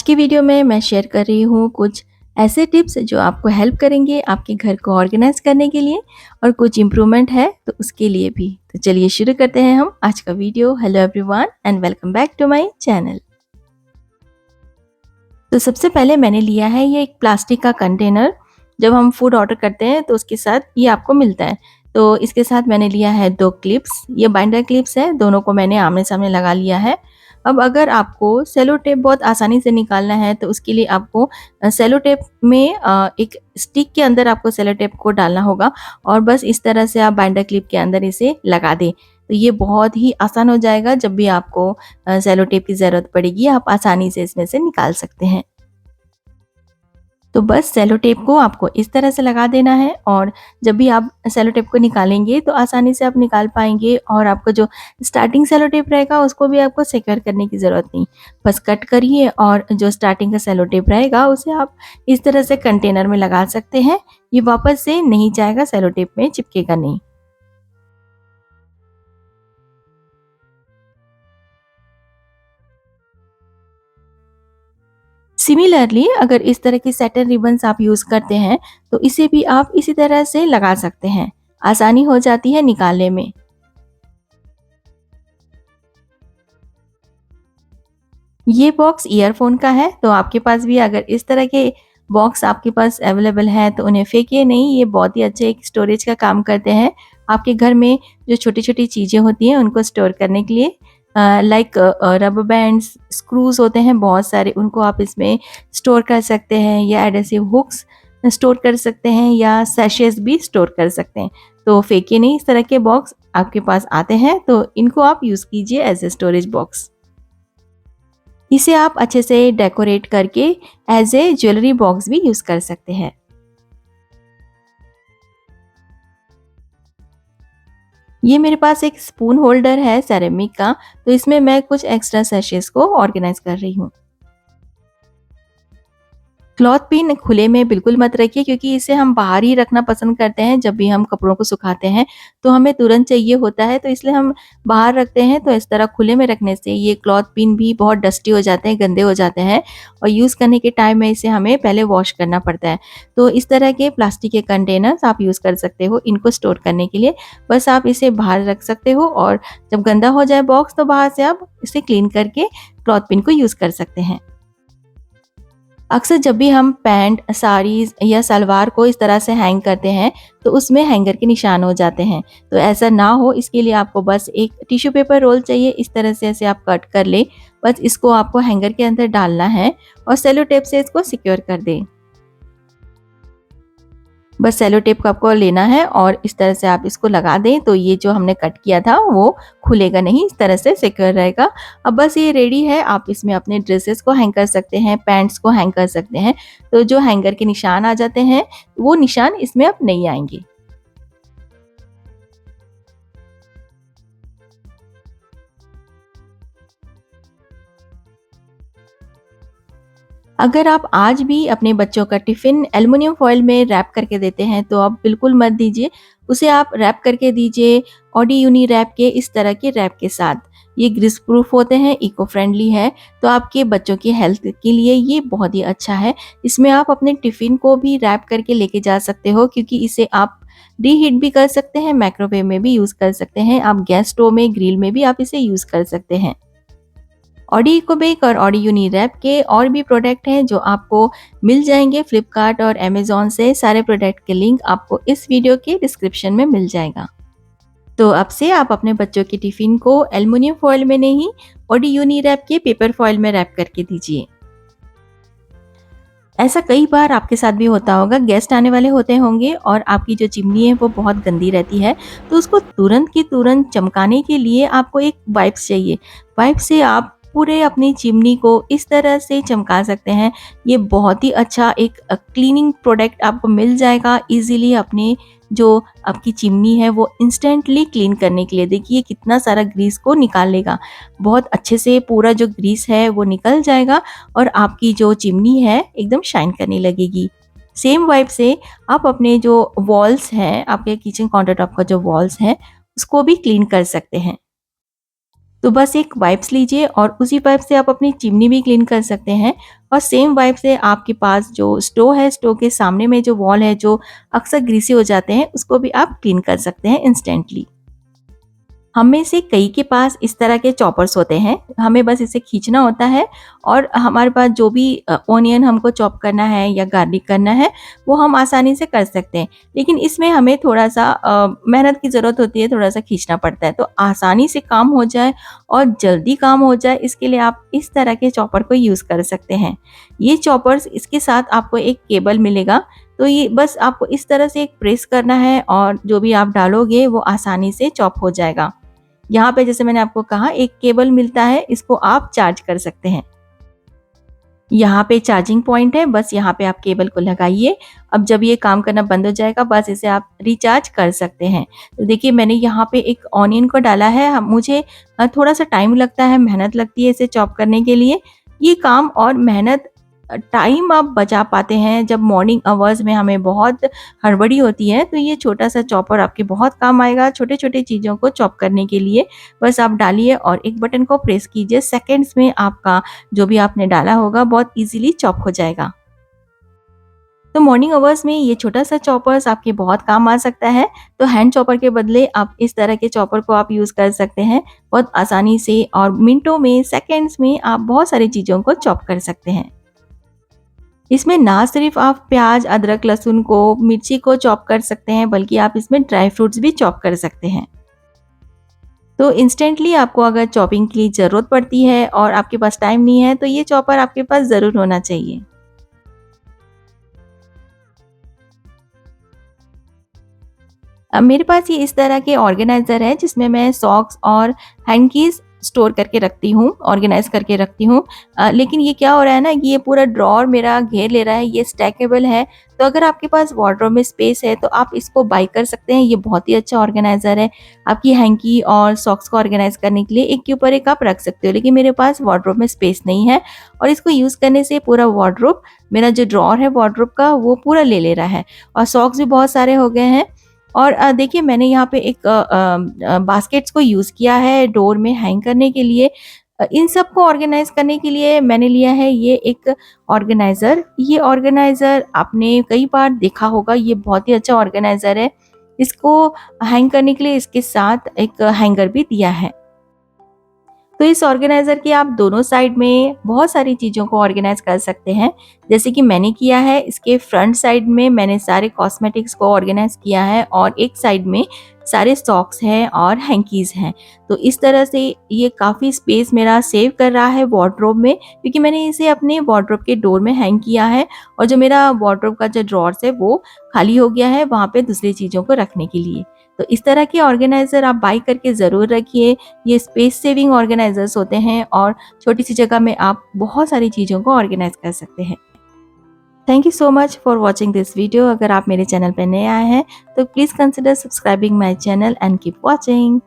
की वीडियो में मैं शेयर कर रही हूँ कुछ ऐसे टिप्स जो आपको हेल्प करेंगे आपके घर को ऑर्गेनाइज करने के लिए और कुछ इम्प्रूवमेंट है तो उसके लिए भी। तो चलिए शुरू करते हैं हम आज का video. Hello everyone and welcome back to my channel. तो सबसे पहले मैंने लिया है ये एक प्लास्टिक का कंटेनर। जब हम फूड ऑर्डर करते हैं तो उसके साथ ये आपको मिलता है। तो इसके साथ मैंने लिया है 2 क्लिप्स, ये बाइंडर क्लिप्स है, दोनों को मैंने आमने सामने लगा लिया है। अब अगर आपको सेलो टेप बहुत आसानी से निकालना है तो उसके लिए आपको सेलो टेप में एक स्टिक के अंदर आपको सेलो टेप को डालना होगा और बस इस तरह से आप बाइंडर क्लिप के अंदर इसे लगा दें। तो ये बहुत ही आसान हो जाएगा। जब भी आपको सेलो टेप की ज़रूरत पड़ेगी आप आसानी से इसमें से निकाल सकते हैं। तो बस सेलो टेप को आपको इस तरह से लगा देना है और जब भी आप सेलो टेप को निकालेंगे तो आसानी से आप निकाल पाएंगे और आपका जो स्टार्टिंग सेलो टेप रहेगा उसको भी आपको सिक्योर करने की ज़रूरत नहीं। बस कट करिए और जो स्टार्टिंग का सेलो टेप रहेगा उसे आप इस तरह से कंटेनर में लगा सकते हैं। ये वापस से नहीं जाएगा, सेलो टेप में चिपकेगा नहीं। सिमिलरली अगर इस तरह की सैटिन रिबन्स आप यूज़ करते हैं तो इसे भी आप इसी तरह से लगा सकते हैं। आसानी हो जाती है निकालने में। ये बॉक्स ईयरफोन का है, तो आपके पास भी अगर इस तरह के बॉक्स आपके पास अवेलेबल है तो उन्हें फेंकिए नहीं। ये बहुत ही अच्छे एक स्टोरेज का काम करते हैं। आपके घर में जो छोटी-छोटी चीज़ें होती हैं उनको स्टोर करने के लिए लाइक रबर बैंड्स, स्क्रूज होते हैं बहुत सारे, उनको आप इसमें स्टोर कर सकते हैं या एडहेसिव हुक्स स्टोर कर सकते हैं या सैशेस भी स्टोर कर सकते हैं। तो फेंकिए नहीं, इस तरह के बॉक्स आपके पास आते हैं तो इनको आप यूज़ कीजिए एज ए स्टोरेज बॉक्स। इसे आप अच्छे से डेकोरेट करके एज ए ज्वेलरी बॉक्स भी यूज़ कर सकते हैं। ये मेरे पास एक स्पून होल्डर है सेरेमिक का, तो इसमें मैं कुछ एक्स्ट्रा सैशेस को ऑर्गेनाइज कर रही हूँ। क्लॉथ पिन खुले में बिल्कुल मत रखिए क्योंकि इसे हम बाहर ही रखना पसंद करते हैं। जब भी हम कपड़ों को सुखाते हैं तो हमें तुरंत चाहिए होता है, तो इसलिए हम बाहर रखते हैं। तो इस तरह खुले में रखने से ये क्लॉथ पिन भी बहुत डस्टी हो जाते हैं, गंदे हो जाते हैं और यूज़ करने के टाइम में इसे हमें पहले वॉश करना पड़ता है। तो इस तरह के प्लास्टिक के कंटेनर्स आप यूज़ कर सकते हो इनको स्टोर करने के लिए। बस आप इसे बाहर रख सकते हो और जब गंदा हो जाए बॉक्स तो बाहर से आप इसे क्लीन करके क्लॉथ पिन को यूज़ कर सकते हैं। अक्सर जब भी हम पैंट, साड़ीज़ या सलवार को इस तरह से हैंग करते हैं तो उसमें हैंगर के निशान हो जाते हैं। तो ऐसा ना हो इसके लिए आपको बस एक टिश्यू पेपर रोल चाहिए। इस तरह से ऐसे आप कट कर लें। बस इसको आपको हैंगर के अंदर डालना है और सेलो टेप से इसको सिक्योर कर दें। बस सेलो टेप को आपको लेना है और इस तरह से आप इसको लगा दें तो ये जो हमने कट किया था वो खुलेगा नहीं, इस तरह से सिक्योर रहेगा। अब बस ये रेडी है। आप इसमें अपने ड्रेसेस को हैंग कर सकते हैं, पैंट्स को हैंग कर सकते हैं। तो जो हैंगर के निशान आ जाते हैं वो निशान इसमें अब नहीं आएंगे। अगर आप आज भी अपने बच्चों का टिफ़िन एल्युमिनियम फॉइल में रैप करके देते हैं तो आप बिल्कुल मत दीजिए। उसे आप रैप करके दीजिए ऑडी यूनी रैप के इस तरह के रैप के साथ। ये ग्रीस प्रूफ होते हैं, इको फ्रेंडली है, तो आपके बच्चों की हेल्थ के लिए ये बहुत ही अच्छा है। इसमें आप अपने टिफ़िन को भी रैप करके लेके जा सकते हो क्योंकि इसे आप रीहीट भी कर सकते हैं, माइक्रोवेव में भी यूज़ कर सकते हैं, आप गैस स्टोव में, ग्रिल में भी आप इसे यूज़ कर सकते हैं। ऑडी इकोबेक और ऑडी यूनिरैप के और भी प्रोडक्ट हैं जो आपको मिल जाएंगे फ्लिपकार्ट और अमेज़न से। सारे प्रोडक्ट के लिंक आपको इस वीडियो के डिस्क्रिप्शन में मिल जाएगा। तो अब से आप अपने बच्चों के टिफ़िन को एल्युमिनियम फॉइल में नहीं, ऑडी यूनिरैप के पेपर फॉइल में रैप करके दीजिए। ऐसा कई बार आपके साथ भी होता होगा, गेस्ट आने वाले होते होंगे और आपकी जो चिमनी है वो बहुत गंदी रहती है, तो उसको तुरंत की तुरंत चमकाने के लिए आपको एक वाइप्स चाहिए। वाइप से आप पूरे अपनी चिमनी को इस तरह से चमका सकते हैं। ये बहुत ही अच्छा एक क्लीनिंग प्रोडक्ट आपको मिल जाएगा इजीली। अपने जो आपकी चिमनी है वो इंस्टेंटली क्लीन करने के लिए देखिए कितना सारा ग्रीस को निकाल लेगा। बहुत अच्छे से पूरा जो ग्रीस है वो निकल जाएगा और आपकी जो चिमनी है एकदम शाइन करने लगेगी। सेम वाइप से आप अपने जो वॉल्स हैं, आपके किचन काउंटर टॉप का जो वॉल्स है उसको भी क्लीन कर सकते हैं। तो बस एक वाइप्स लीजिए और उसी वाइप से आप अपनी चिमनी भी क्लीन कर सकते हैं और सेम वाइप से आपके पास जो स्टोव है, स्टोव के सामने में जो वॉल है जो अक्सर ग्रीसी हो जाते हैं, उसको भी आप क्लीन कर सकते हैं इंस्टेंटली। हम में से कई के पास इस तरह के चॉपर्स होते हैं, हमें बस इसे खींचना होता है और हमारे पास जो भी ऑनियन हमको चॉप करना है या गार्लिक करना है, वो हम आसानी से कर सकते हैं। लेकिन इसमें हमें थोड़ा-सा मेहनत की ज़रूरत होती है, थोड़ा-सा खींचना पड़ता है। तो आसानी से काम हो जाए और जल्दी काम हो जाए, इसके लिए आप इस तरह के चॉपर को यूज़ कर सकते हैं। ये चॉपर्स, इसके साथ आपको एक केबल मिलेगा, तो ये बस आपको इस तरह से एक प्रेस करना है और जो भी आप डालोगे वो आसानी से चॉप हो जाएगा। यहाँ पे जैसे मैंने आपको कहा एक केबल मिलता है, इसको आप चार्ज कर सकते हैं। यहाँ पे चार्जिंग पॉइंट है, बस यहाँ पे आप केबल को लगाइए। अब जब ये काम करना बंद हो जाएगा, बस इसे आप रिचार्ज कर सकते हैं। तो देखिए मैंने यहाँ पे एक ऑनियन को डाला है, मुझे थोड़ा-सा टाइम लगता है, मेहनत लगती है इसे चॉप करने के लिए। ये काम और मेहनत टाइम आप बचा पाते हैं जब मॉर्निंग आवर्स में हमें बहुत हड़बड़ी होती है, तो ये छोटा-सा चॉपर आपके बहुत काम आएगा छोटे-छोटे चीज़ों को चॉप करने के लिए। बस आप डालिए और एक बटन को प्रेस कीजिए, सेकंड्स में आपका जो भी आपने डाला होगा बहुत ईज़िली चॉप हो जाएगा। तो मॉर्निंग आवर्स में ये छोटा-सा चॉपर्स आपके बहुत काम आ सकता है। तो हैंड चॉपर के बदले आप इस तरह के चॉपर को आप यूज़ कर सकते हैं। बहुत आसानी से और मिनटों में, सेकंड्स में आप बहुत सारी चीज़ों को चॉप कर सकते हैं। इसमें ना सिर्फ आप प्याज, अदरक, लहसुन को, मिर्ची को चॉप कर सकते हैं, बल्कि आप इसमें ड्राई फ्रूट्स भी चॉप कर सकते हैं। तो इंस्टेंटली आपको अगर चॉपिंग की ज़रूरत पड़ती है और आपके पास टाइम नहीं है, तो ये चॉपर आपके पास ज़रूर होना चाहिए। अब मेरे पास ये इस तरह के ऑर्गेनाइज़र है जिसमें मैं सॉक्स और हैंकीज़ स्टोर करके रखती हूँ, ऑर्गेनाइज़ करके रखती हूँ। लेकिन ये क्या हो रहा है ना कि ये पूरा ड्रॉवर मेरा घेर ले रहा है, ये स्टैकेबल है। तो अगर आपके पास वार्डरोब में स्पेस है तो आप इसको बाय कर सकते हैं, ये बहुत ही अच्छा ऑर्गेनाइज़र है। आपकी हैंकी और सॉक्स को ऑर्गेनाइज़ करने के लिए एक के ऊपर एक आप रख सकते हो, लेकिन मेरे पास वार्डरोब में स्पेस नहीं है और इसको यूज़ करने से पूरा वार्डरोब, मेरा जो ड्रॉवर है वार्डरोब का, वो पूरा ले ले रहा है और सॉक्स भी बहुत सारे हो गए हैं। और देखिए मैंने यहाँ पे एक बास्केट्स को यूज़ किया है डोर में हैंग करने के लिए। इन सब को ऑर्गेनाइज़ करने के लिए मैंने लिया है ये एक ऑर्गेनाइज़र। ये ऑर्गेनाइज़र आपने कई बार देखा होगा, ये बहुत ही अच्छा ऑर्गेनाइज़र है। इसको हैंग करने के लिए इसके साथ एक हैंगर भी दिया है। तो इस ऑर्गेनाइज़र के आप दोनों साइड में बहुत सारी चीज़ों को ऑर्गेनाइज़ कर सकते हैं। जैसे कि मैंने किया है, इसके फ्रंट साइड में मैंने सारे कॉस्मेटिक्स को ऑर्गेनाइज़ किया है और एक साइड में सारे सॉक्स हैं और हैंकीज़ हैं। तो इस तरह से ये काफ़ी स्पेस मेरा सेव कर रहा है वार्डरोब में, क्योंकि मैंने इसे अपने वार्डरोब के डोर में हैंग किया है और जो मेरा वार्डरोब का जो ड्रॉवर्स है वो खाली हो गया है वहाँ पे दूसरी चीज़ों को रखने के लिए। तो इस तरह के ऑर्गेनाइज़र आप बाय करके ज़रूर रखिए। ये स्पेस सेविंग ऑर्गेनाइज़र्स होते हैं और छोटी सी जगह में आप बहुत सारी चीज़ों को ऑर्गेनाइज़ कर सकते हैं। Thank you so much for watching this video. अगर आप मेरे चैनल पर नए आए हैं तो please consider subscribing my channel and keep watching.